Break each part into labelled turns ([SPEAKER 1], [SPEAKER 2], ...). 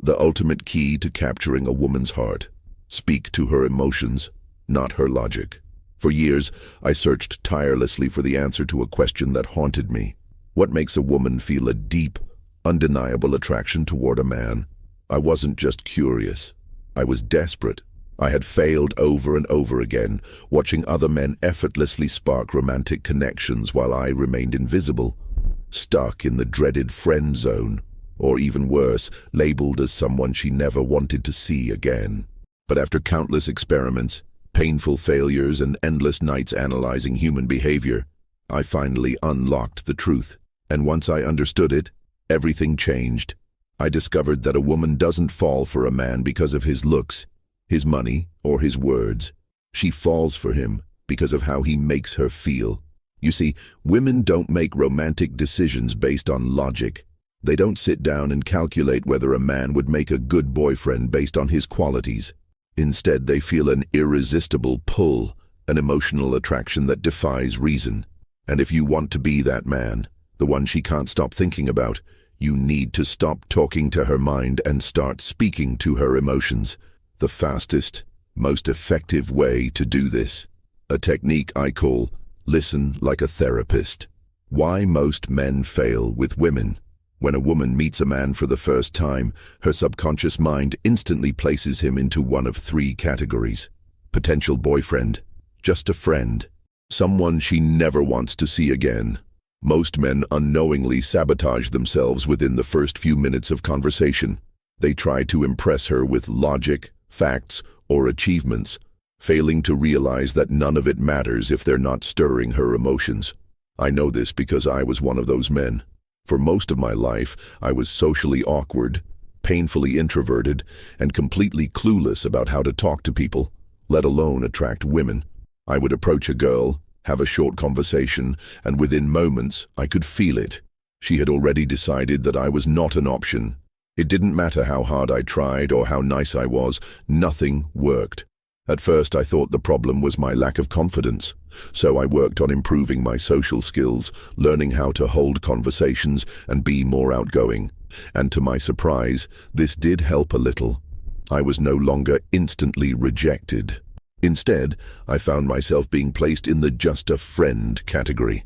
[SPEAKER 1] The ultimate key to capturing a woman's heart. Speak to her emotions, not her logic. For years, I searched tirelessly for the answer to a question that haunted me. What makes a woman feel a deep, undeniable attraction toward a man? I wasn't just curious. I was desperate. I had failed over and over again, watching other men effortlessly spark romantic connections while I remained invisible, stuck in the dreaded friend zone, or even worse, labeled as someone she never wanted to see again. But after countless experiments, painful failures, and endless nights analyzing human behavior, I finally unlocked the truth. And once I understood it, everything changed. I discovered that a woman doesn't fall for a man because of his looks, his money, or his words. She falls for him because of how he makes her feel. You see, women don't make romantic decisions based on logic. They don't sit down and calculate whether a man would make a good boyfriend based on his qualities. Instead, they feel an irresistible pull, an emotional attraction that defies reason. And if you want to be that man, the one she can't stop thinking about, you need to stop talking to her mind and start speaking to her emotions. The fastest, most effective way to do this. A technique I call listen like a therapist. Why most men fail with women. When a woman meets a man for the first time, her subconscious mind instantly places him into one of three categories. Potential boyfriend, just a friend, someone she never wants to see again. Most men unknowingly sabotage themselves within the first few minutes of conversation. They try to impress her with logic, facts, or achievements, failing to realize that none of it matters if they're not stirring her emotions. I know this because I was one of those men. For most of my life, I was socially awkward, painfully introverted, and completely clueless about how to talk to people, let alone attract women. I would approach a girl, have a short conversation, and within moments, I could feel it. She had already decided that I was not an option. It didn't matter how hard I tried or how nice I was, nothing worked. At first, I thought the problem was my lack of confidence, so I worked on improving my social skills, learning how to hold conversations and be more outgoing. And to my surprise, this did help a little. I was no longer instantly rejected. Instead, I found myself being placed in the just a friend category.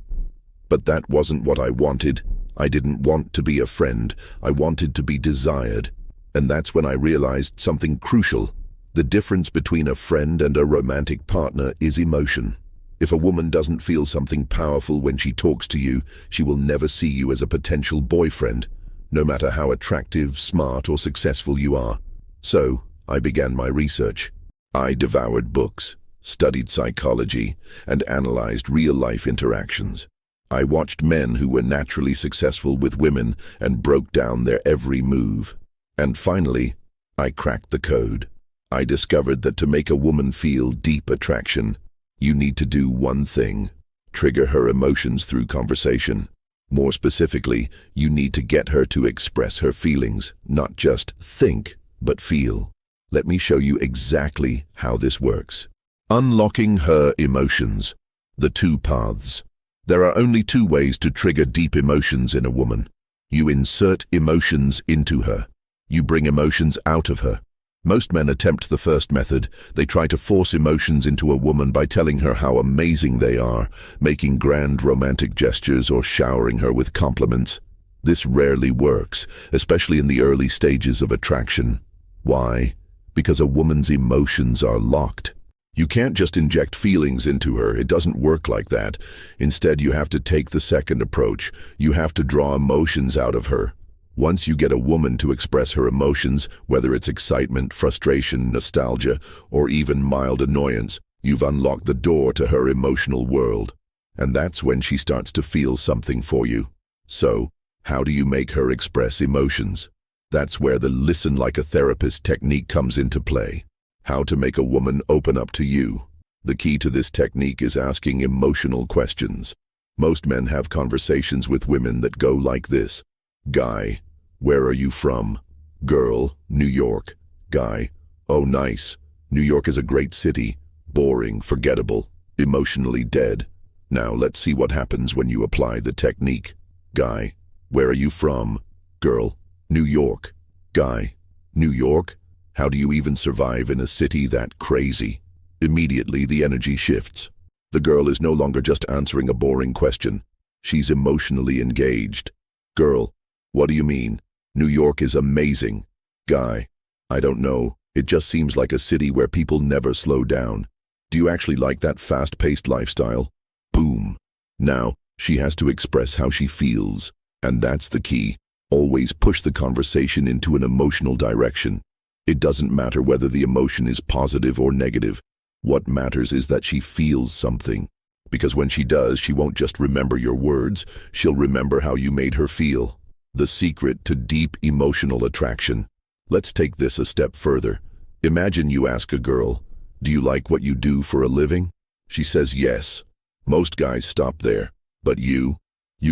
[SPEAKER 1] But that wasn't what I wanted. I didn't want to be a friend. I wanted to be desired. And that's when I realized something crucial. The difference between a friend and a romantic partner is emotion. If a woman doesn't feel something powerful when she talks to you, she will never see you as a potential boyfriend, no matter how attractive, smart, or successful you are. So, I began my research. I devoured books, studied psychology, and analyzed real-life interactions. I watched men who were naturally successful with women and broke down their every move. And finally, I cracked the code. I discovered that to make a woman feel deep attraction, you need to do one thing: trigger her emotions through conversation. More specifically, you need to get her to express her feelings, not just think, but feel. Let me show you exactly how this works. Unlocking her emotions. The two paths. There are only two ways to trigger deep emotions in a woman. You insert emotions into her. You bring emotions out of her. Most men attempt the first method. They try to force emotions into a woman by telling her how amazing they are, making grand romantic gestures, or showering her with compliments. This rarely works, especially in the early stages of attraction. Why? Because a woman's emotions are locked. You can't just inject feelings into her. It doesn't work like that. Instead, you have to take the second approach. You have to draw emotions out of her. Once you get a woman to express her emotions, whether it's excitement, frustration, nostalgia, or even mild annoyance, you've unlocked the door to her emotional world. And that's when she starts to feel something for you. So, how do you make her express emotions? That's where the listen like a therapist technique comes into play. How to make a woman open up to you. The key to this technique is asking emotional questions. Most men have conversations with women that go like this. Guy: where are you from? Girl: New York. Guy: oh nice. New York is a great city. Boring, forgettable, emotionally dead. Now let's see what happens when you apply the technique. Guy: where are you from? Girl: New York. Guy: New York? How do you even survive in a city that crazy? Immediately, the energy shifts. The girl is no longer just answering a boring question. She's emotionally engaged. Girl, what do you mean? New York is amazing. Guy, I don't know. It just seems like a city where people never slow down. Do you actually like that fast-paced lifestyle? Boom. Now, she has to express how she feels. And that's the key. Always push the conversation into an emotional direction. It doesn't matter whether the emotion is positive or negative. What matters is that she feels something. Because when she does, she won't just remember your words, she'll remember how you made her feel. The secret to deep emotional attraction. Let's take this a step further. Imagine you ask a girl, "Do you like what you do for a living?" She says yes. Most guys stop there. But you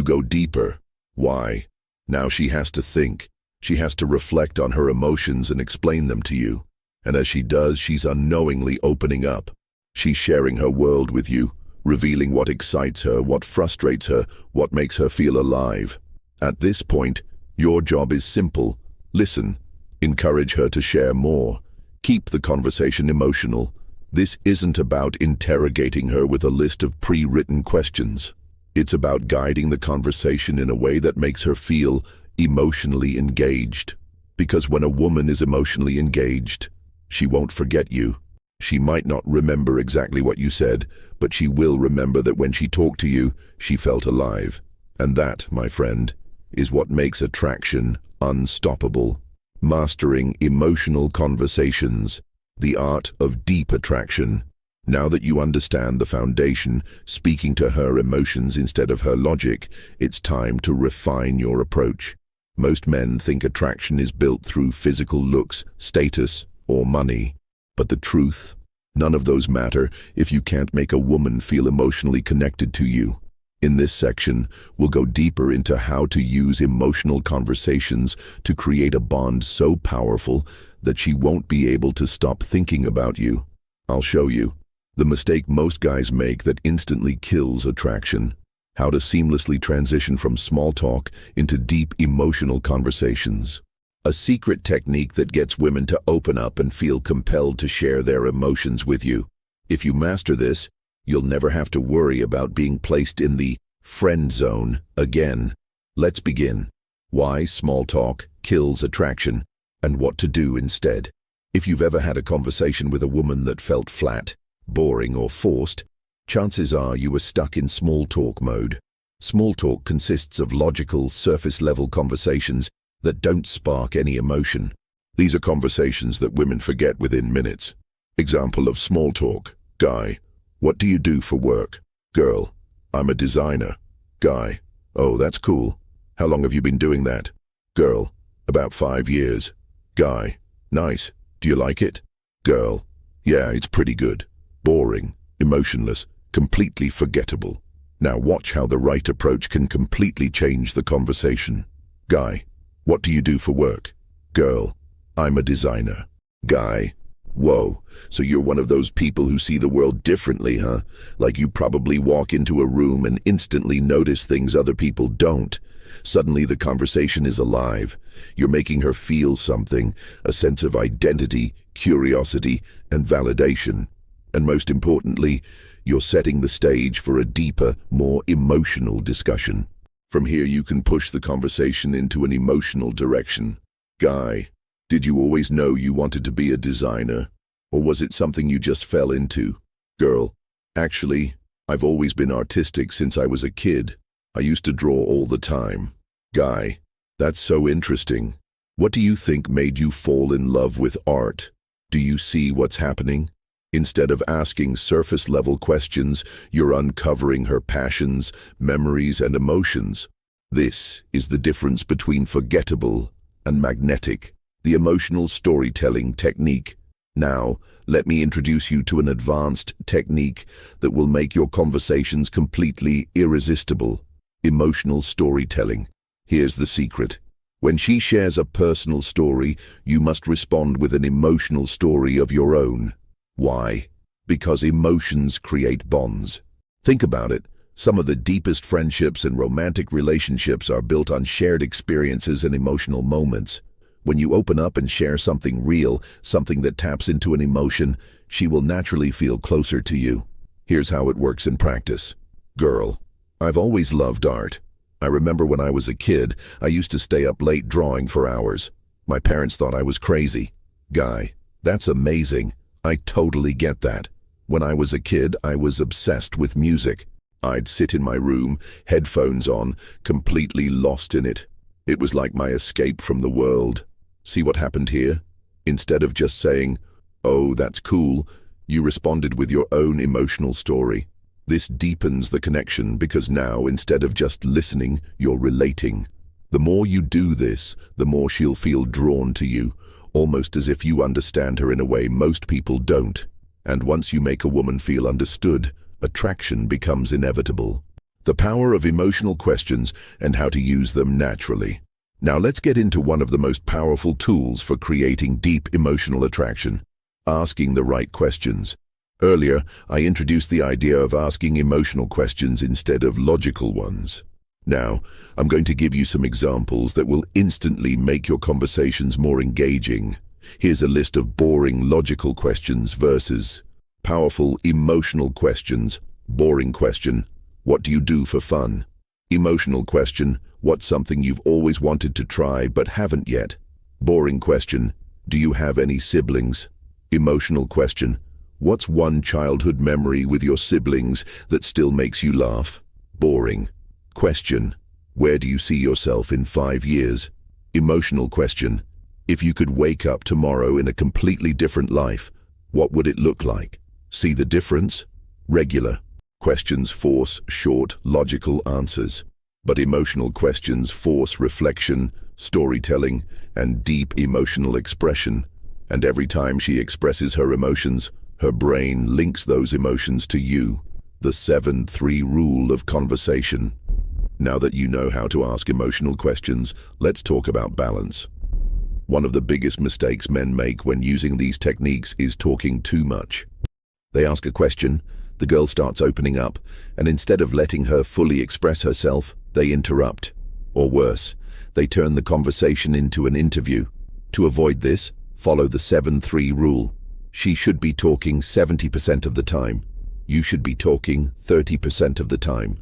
[SPEAKER 1] go deeper. Why? Now she has to think. She has to reflect on her emotions and explain them to you. And as she does, she's unknowingly opening up. She's sharing her world with you, revealing what excites her, what frustrates her, what makes her feel alive. At this point, your job is simple. Listen. Encourage her to share more. Keep the conversation emotional. This isn't about interrogating her with a list of pre-written questions. It's about guiding the conversation in a way that makes her feel emotionally engaged. Because when a woman is emotionally engaged, she won't forget you. She might not remember exactly what you said, but she will remember that when she talked to you, she felt alive. And that, my friend, is what makes attraction unstoppable. Mastering emotional conversations, the art of deep attraction. Now that you understand the foundation, speaking to her emotions instead of her logic, it's time to refine your approach. Most men think attraction is built through physical looks, status, or money. But the truth, none of those matter if you can't make a woman feel emotionally connected to you. In this section, we'll go deeper into how to use emotional conversations to create a bond so powerful that she won't be able to stop thinking about you. I'll show you. The mistake most guys make that instantly kills attraction. How to seamlessly transition from small talk into deep emotional conversations. A secret technique that gets women to open up and feel compelled to share their emotions with you. If you master this, you'll never have to worry about being placed in the friend zone again. Let's begin. Why small talk kills attraction and what to do instead. If you've ever had a conversation with a woman that felt flat, boring, or forced, chances are you were stuck in small talk mode. Small talk consists of logical, surface-level conversations that don't spark any emotion. These are conversations that women forget within minutes. Example of small talk. Guy, what do you do for work? Girl, I'm a designer. Guy, oh, that's cool. How long have you been doing that? Girl, about 5 years. Guy, nice. Do you like it? Girl, yeah, it's pretty good. Boring, emotionless, completely forgettable. Now watch how the right approach can completely change the conversation. Guy, what do you do for work? Girl, I'm a designer. Guy, whoa, so you're one of those people who see the world differently, huh? Like you probably walk into a room and instantly notice things other people don't. Suddenly the conversation is alive. You're making her feel something, a sense of identity, curiosity, and validation. And most importantly, you're setting the stage for a deeper, more emotional discussion. From here you can push the conversation into an emotional direction. Guy, did you always know you wanted to be a designer? Or was it something you just fell into? Girl, actually, I've always been artistic since I was a kid. I used to draw all the time. Guy, that's so interesting. What do you think made you fall in love with art? Do you see what's happening? Instead of asking surface-level questions, you're uncovering her passions, memories, and emotions. This is the difference between forgettable and magnetic, the emotional storytelling technique. Now, let me introduce you to an advanced technique that will make your conversations completely irresistible. Emotional storytelling. Here's the secret. When she shares a personal story, you must respond with an emotional story of your own. Why? Because emotions create bonds. Think about it. Some of the deepest friendships and romantic relationships are built on shared experiences and emotional moments. When you open up and share something real, something that taps into an emotion, she will naturally feel closer to you. Here's how it works in practice. Girl, I've always loved art. I remember when I was a kid, I used to stay up late drawing for hours. My parents thought I was crazy. Guy, that's amazing. I totally get that. When I was a kid, I was obsessed with music. I'd sit in my room, headphones on, completely lost in it. It was like my escape from the world. See what happened here? Instead of just saying, "Oh, that's cool," you responded with your own emotional story. This deepens the connection because now, instead of just listening, you're relating. The more you do this, the more she'll feel drawn to you, almost as if you understand her in a way most people don't. And once you make a woman feel understood, attraction becomes inevitable. The power of emotional questions and how to use them naturally. Now let's get into one of the most powerful tools for creating deep emotional attraction: asking the right questions. Earlier, I introduced the idea of asking emotional questions instead of logical ones. Now, I'm going to give you some examples that will instantly make your conversations more engaging. Here's a list of boring logical questions versus powerful emotional questions. Boring question: what do you do for fun? Emotional question: what's something you've always wanted to try but haven't yet? Boring question: do you have any siblings? Emotional question: what's one childhood memory with your siblings that still makes you laugh? Boring question: where do you see yourself in 5 years? Emotional question: if you could wake up tomorrow in a completely different life, what would it look like? See the difference? Regular questions force short, logical answers, but emotional questions force reflection, storytelling, and deep emotional expression. And every time she expresses her emotions, her brain links those emotions to you. The 7-3 rule of conversation. Now that you know how to ask emotional questions, let's talk about balance. One of the biggest mistakes men make when using these techniques is talking too much. They ask a question, the girl starts opening up, and instead of letting her fully express herself, they interrupt. Or worse, they turn the conversation into an interview. To avoid this, follow the 7-3 rule. She should be talking 70% of the time. You should be talking 30% of the time.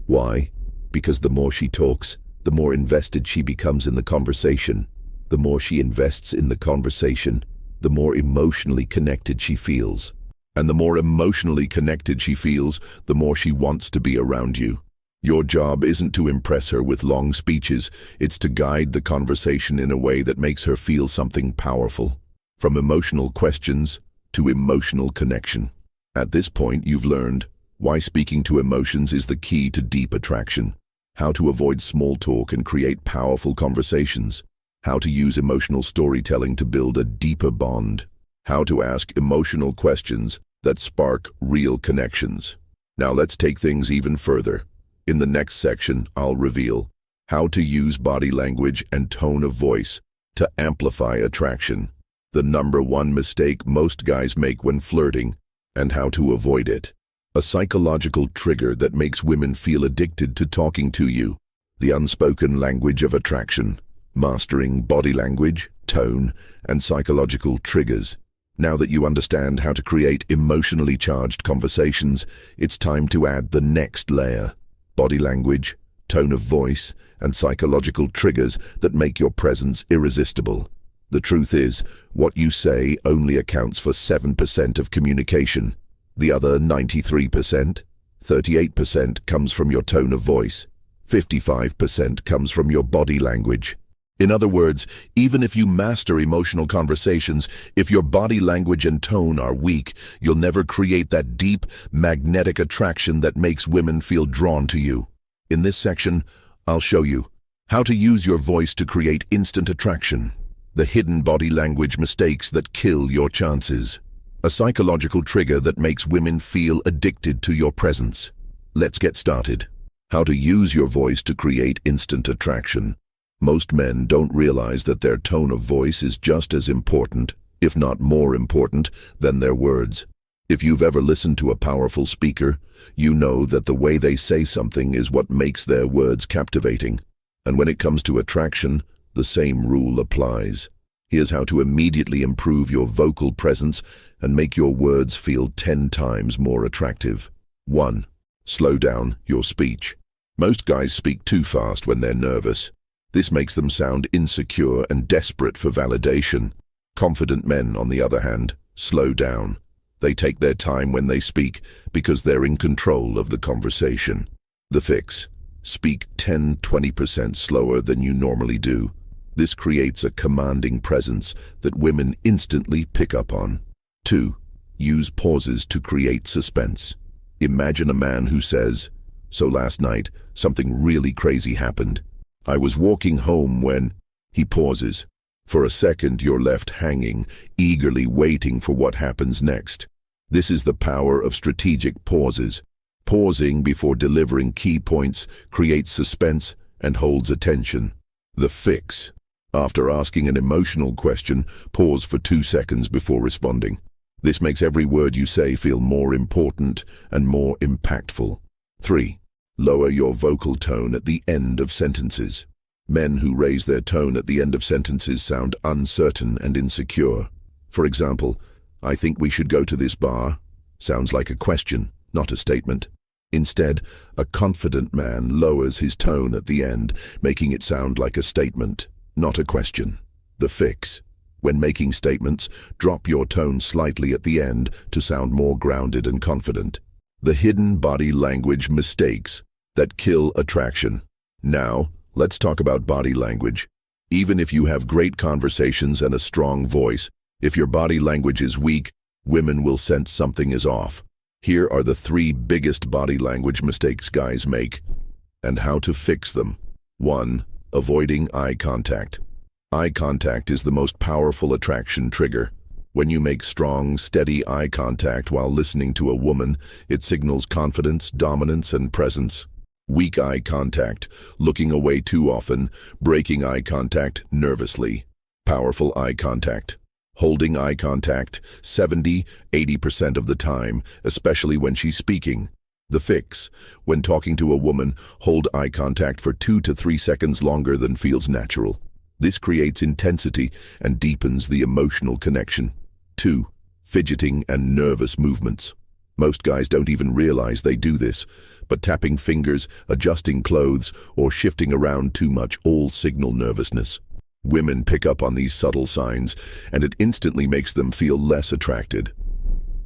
[SPEAKER 1] Why? Because the more she talks, the more invested she becomes in the conversation. The more she invests in the conversation, the more emotionally connected she feels. And the more emotionally connected she feels, the more she wants to be around you. Your job isn't to impress her with long speeches, it's to guide the conversation in a way that makes her feel something powerful. From emotional questions to emotional connection. At this point, you've learned why speaking to emotions is the key to deep attraction, how to avoid small talk and create powerful conversations, how to use emotional storytelling to build a deeper bond, how to ask emotional questions that spark real connections. Now let's take things even further. In the next section, I'll reveal how to use body language and tone of voice to amplify attraction, the #1 mistake most guys make when flirting, and how to avoid it. A psychological trigger that makes women feel addicted to talking to you. The unspoken language of attraction. Mastering body language, tone, and psychological triggers. Now that you understand how to create emotionally charged conversations, it's time to add the next layer. Body language, tone of voice, and psychological triggers that make your presence irresistible. The truth is, what you say only accounts for 7% of communication. The other 93%, 38% comes from your tone of voice. 55% comes from your body language. In other words, even if you master emotional conversations, if your body language and tone are weak, you'll never create that deep, magnetic attraction that makes women feel drawn to you. In this section, I'll show you how to use your voice to create instant attraction. The hidden body language mistakes that kill your chances. A psychological trigger that makes women feel addicted to your presence. Let's get started. How to use your voice to create instant attraction. Most men don't realize that their tone of voice is just as important, if not more important, than their words. If you've ever listened to a powerful speaker, you know that the way they say something is what makes their words captivating. And when it comes to attraction, The same rule applies. Here's how to immediately improve your vocal presence and make your words feel 10 times more attractive. 1. Slow down your speech. Most guys speak too fast when they're nervous. This makes them sound insecure and desperate for validation. Confident men, on the other hand, slow down. They take their time when they speak because they're in control of the conversation. The fix: speak 10–20% slower than you normally do. This creates a commanding presence that women instantly pick up on. 2. Use pauses to create suspense. Imagine a man who says, "So last night, something really crazy happened. I was walking home when..." He pauses. For a second, you're left hanging, eagerly waiting for what happens next. This is the power of strategic pauses. Pausing before delivering key points creates suspense and holds attention. The fix: after asking an emotional question, pause for 2 seconds before responding. This makes every word you say feel more important and more impactful. 3. Lower your vocal tone at the end of sentences. Men who raise their tone at the end of sentences sound uncertain and insecure. For example, "I think we should go to this bar," sounds like a question, not a statement. Instead, a confident man lowers his tone at the end, making it sound like a statement, not a question. The fix: when making statements, drop your tone slightly at the end to sound more grounded and confident. The hidden body language mistakes that kill attraction. Now, let's talk about body language. Even if you have great conversations and a strong voice, if your body language is weak, women will sense something is off. Here are the 3 biggest body language mistakes guys make, and how to fix them. 1. Avoiding eye contact. Eye contact is the most powerful attraction trigger. When you make strong, steady eye contact while listening to a woman, it signals confidence, dominance, and presence. Weak eye contact, looking away too often, breaking eye contact nervously. Powerful eye contact, holding eye contact 70–80% of the time, especially when she's speaking. The fix: when talking to a woman, hold eye contact for 2 to 3 seconds longer than feels natural. This creates intensity and deepens the emotional connection. 2. Fidgeting and nervous movements. Most guys don't even realize they do this, but tapping fingers, adjusting clothes, or shifting around too much all signal nervousness. Women pick up on these subtle signs, and it instantly makes them feel less attracted.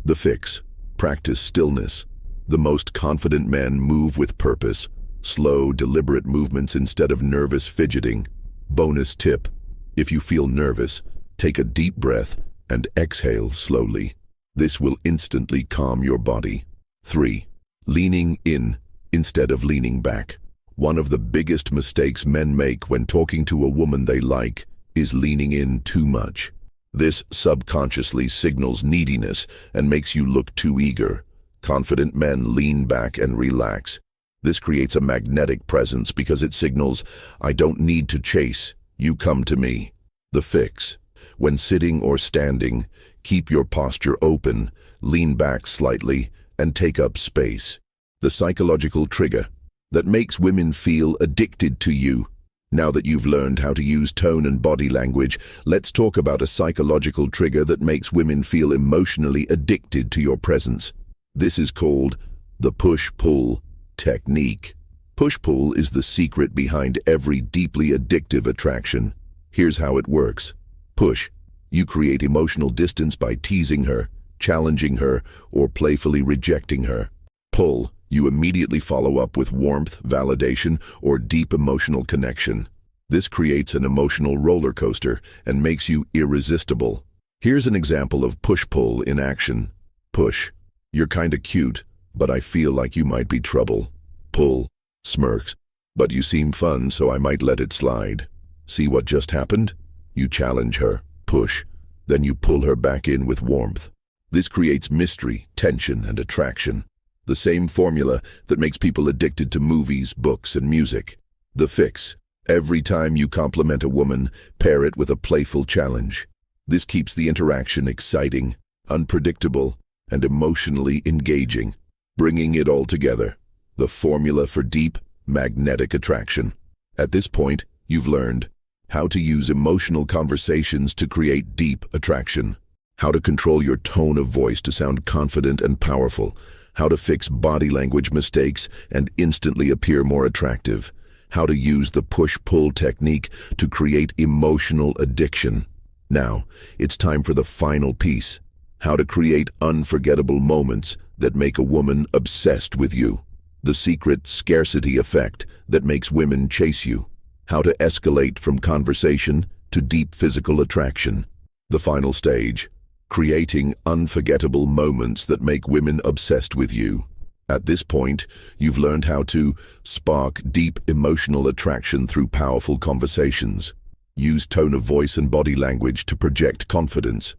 [SPEAKER 1] The fix: practice stillness. The most confident men move with purpose, slow, deliberate movements instead of nervous fidgeting. Bonus tip: if you feel nervous, take a deep breath and exhale slowly. This will instantly calm your body. 3. Leaning in instead of leaning back. One of the biggest mistakes men make when talking to a woman they like is leaning in too much. This subconsciously signals neediness and makes you look too eager. Confident men lean back and relax. This creates a magnetic presence because it signals, "I don't need to chase, you come to me." The fix: when sitting or standing, keep your posture open, lean back slightly, and take up space. The psychological trigger that makes women feel addicted to you. Now that you've learned how to use tone and body language, let's talk about a psychological trigger that makes women feel emotionally addicted to your presence. This is called the push-pull technique. Push-pull is the secret behind every deeply addictive attraction. Here's how it works. Push: you create emotional distance by teasing her, challenging her, or playfully rejecting her. Pull: you immediately follow up with warmth, validation, or deep emotional connection. This creates an emotional roller coaster and makes you irresistible. Here's an example of push-pull in action. Push: you're kinda cute, but I feel like you might be trouble. Pull: smirks: but you seem fun, so I might let it slide. See what just happened? You challenge her. Push: then you pull her back in with warmth. This creates mystery, tension, and attraction. The same formula that makes people addicted to movies, books, and music. The fix: every time you compliment a woman, pair it with a playful challenge. This keeps the interaction exciting, unpredictable, and emotionally engaging, bringing it all together. The formula for deep, magnetic attraction. At this point, you've learned: How to use emotional conversations to create deep attraction. How to control your tone of voice to sound confident and powerful. How to fix body language mistakes and instantly appear more attractive. How to use the push-pull technique to create emotional addiction. Now, it's time for the final piece. How to create unforgettable moments that make a woman obsessed with you. The secret scarcity effect that makes women chase you. How to escalate from conversation to deep physical attraction. The final stage. Creating unforgettable moments that make women obsessed with you. At this point, you've learned how to spark deep emotional attraction through powerful conversations. Use tone of voice and body language to project confidence.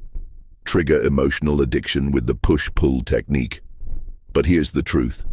[SPEAKER 1] Trigger emotional addiction with the push-pull technique. But here's the truth.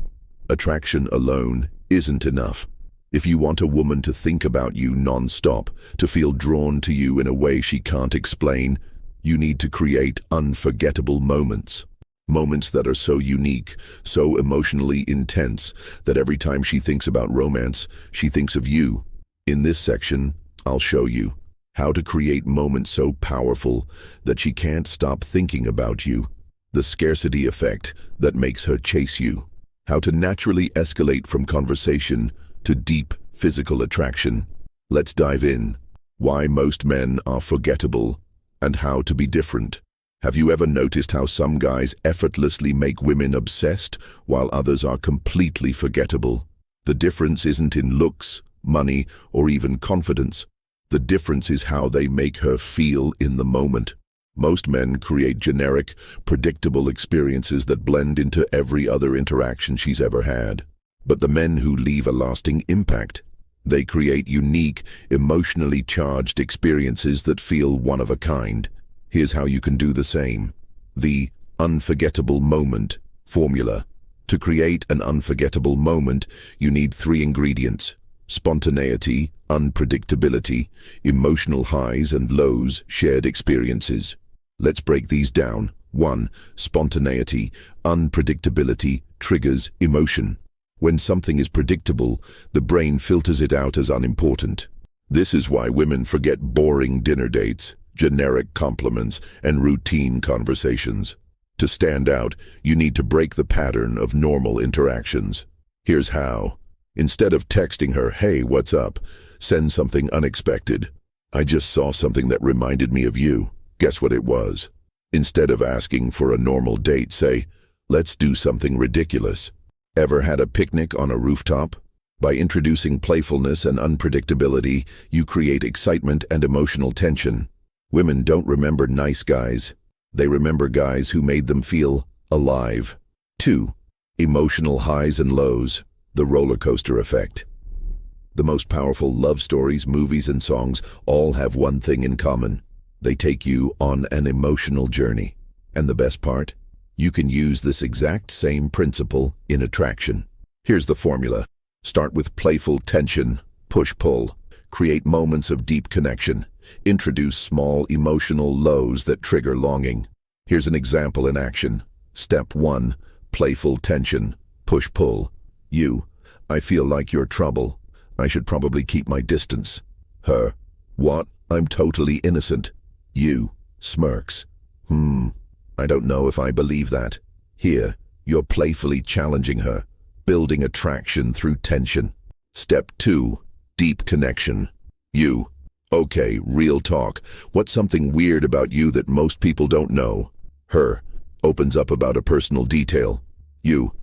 [SPEAKER 1] Attraction alone isn't enough. If you want a woman to think about you non-stop, to feel drawn to you in a way she can't explain, you need to create unforgettable moments. Moments that are so unique, so emotionally intense, that every time she thinks about romance, she thinks of you. In this section, I'll show you how to create moments so powerful that she can't stop thinking about you. The scarcity effect that makes her chase you. How to naturally escalate from conversation to deep physical attraction. Let's dive in. Why most men are forgettable and how to be different. Have you ever noticed how some guys effortlessly make women obsessed while others are completely forgettable? The difference isn't in looks, money, or even confidence. The difference is how they make her feel in the moment. Most men create generic, predictable experiences that blend into every other interaction she's ever had. But the men who leave a lasting impact, they create unique, emotionally charged experiences that feel one of a kind. Here's how you can do the same. The unforgettable moment formula. To create an unforgettable moment, you need 3 ingredients: spontaneity, unpredictability, emotional highs and lows, shared experiences. Let's break these down. 1. Spontaneity. Unpredictability triggers emotion. When something is predictable, the brain filters it out as unimportant. This is why women forget boring dinner dates, generic compliments, and routine conversations. To stand out, you need to break the pattern of normal interactions. Here's how. Instead of texting her, "Hey, what's up?" send something unexpected. "I just saw something that reminded me of you." Guess what it was? Instead of asking for a normal date, say, "Let's do something ridiculous." Ever had a picnic on a rooftop? By introducing playfulness and unpredictability, you create excitement and emotional tension. Women don't remember nice guys. They remember guys who made them feel alive. 2. Emotional highs and lows, the roller coaster effect. The most powerful love stories, movies, and songs all have one thing in common. They take you on an emotional journey. And the best part? You can use this exact same principle in attraction. Here's the formula. Start with playful tension, push-pull. Create moments of deep connection. Introduce small emotional lows that trigger longing. Here's an example in action. Step 1. Playful tension, push-pull. You. I feel like you're trouble. I should probably keep my distance. Her. What? I'm totally innocent. You. Smirks. I don't know if I believe that. Here, you're playfully challenging her, building attraction through tension. Step 2. Deep connection. You. Okay, real talk. What's something weird about you that most people don't know? Her. Opens up about a personal detail. You.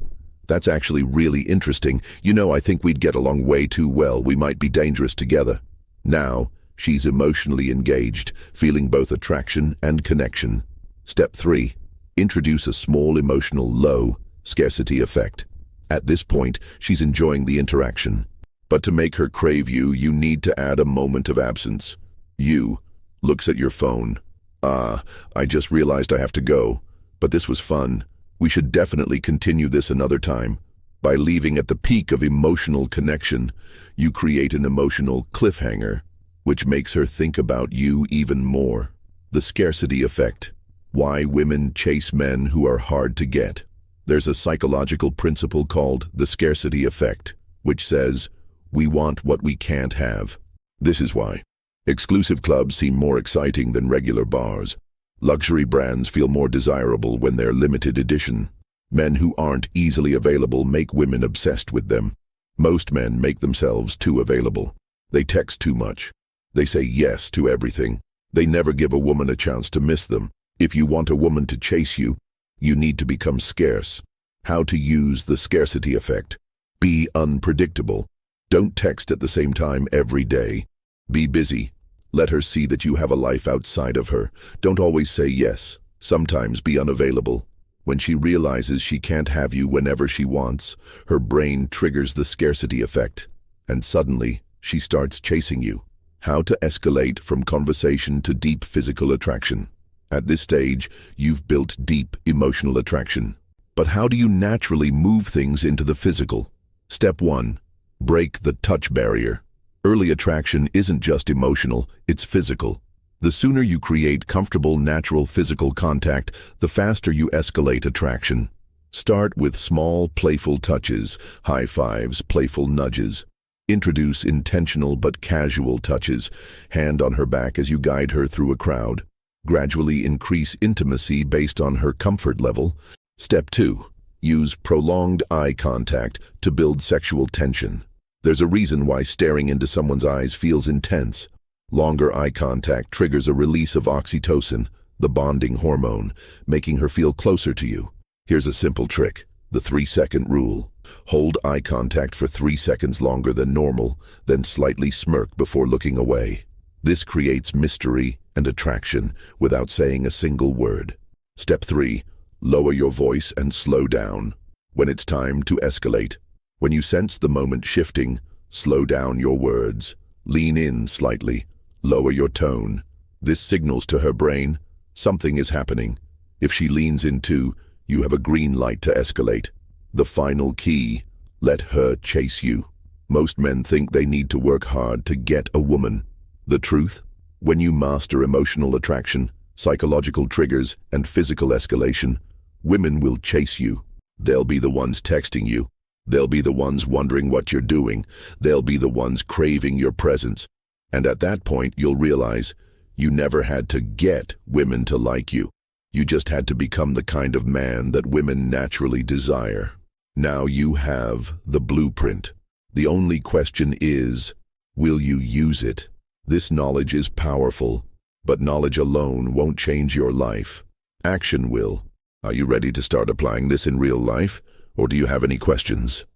[SPEAKER 1] That's actually really interesting. You know, I think we'd get along way too well. We might be dangerous together. Now, she's emotionally engaged, feeling both attraction and connection. Step 3. Introduce a small emotional low, scarcity effect. At this point, she's enjoying the interaction. But to make her crave you, you need to add a moment of absence. You. Looks at your phone. I just realized I have to go. But this was fun. We should definitely continue this another time. By leaving at the peak of emotional connection, you create an emotional cliffhanger, which makes her think about you even more. The scarcity effect. Why women chase men who are hard to get. There's a psychological principle called the scarcity effect, which says, we want what we can't have. This is why. Exclusive clubs seem more exciting than regular bars. Luxury brands feel more desirable when they're limited edition. Men who aren't easily available make women obsessed with them. Most men make themselves too available. They text too much. They say yes to everything. They never give a woman a chance to miss them. If you want a woman to chase you, you need to become scarce. How to use the scarcity effect. Be unpredictable. Don't text at the same time every day. Be busy. Let her see that you have a life outside of her. Don't always say yes. Sometimes be unavailable. When she realizes she can't have you whenever she wants, her brain triggers the scarcity effect, and suddenly she starts chasing you. How to escalate from conversation to deep physical attraction. At this stage, you've built deep emotional attraction. But how do you naturally move things into the physical? Step 1. Break the touch barrier. Early attraction isn't just emotional, it's physical. The sooner you create comfortable, natural physical contact, the faster you escalate attraction. Start with small, playful touches, high fives, playful nudges. Introduce intentional but casual touches, hand on her back as you guide her through a crowd. Gradually increase intimacy based on her comfort level. Step 2. Use prolonged eye contact to build sexual tension. There's a reason why staring into someone's eyes feels intense. Longer eye contact triggers a release of oxytocin, the bonding hormone, making her feel closer to you. Here's a simple trick, the 3-second rule. Hold eye contact for 3 seconds longer than normal, then slightly smirk before looking away. This creates mystery and attraction without saying a single word. Step 3. Lower your voice and slow down. When it's time to escalate. When you sense the moment shifting, slow down your words. Lean in slightly. Lower your tone. This signals to her brain, something is happening. If she leans in too, you have a green light to escalate. The final key, let her chase you. Most men think they need to work hard to get a woman. The truth? When you master emotional attraction, psychological triggers, and physical escalation, women will chase you. They'll be the ones texting you. They'll be the ones wondering what you're doing. They'll be the ones craving your presence. And at that point, you'll realize you never had to get women to like you. You just had to become the kind of man that women naturally desire. Now you have the blueprint. The only question is, will you use it? This knowledge is powerful, but knowledge alone won't change your life. Action will. Are you ready to start applying this in real life, or do you have any questions?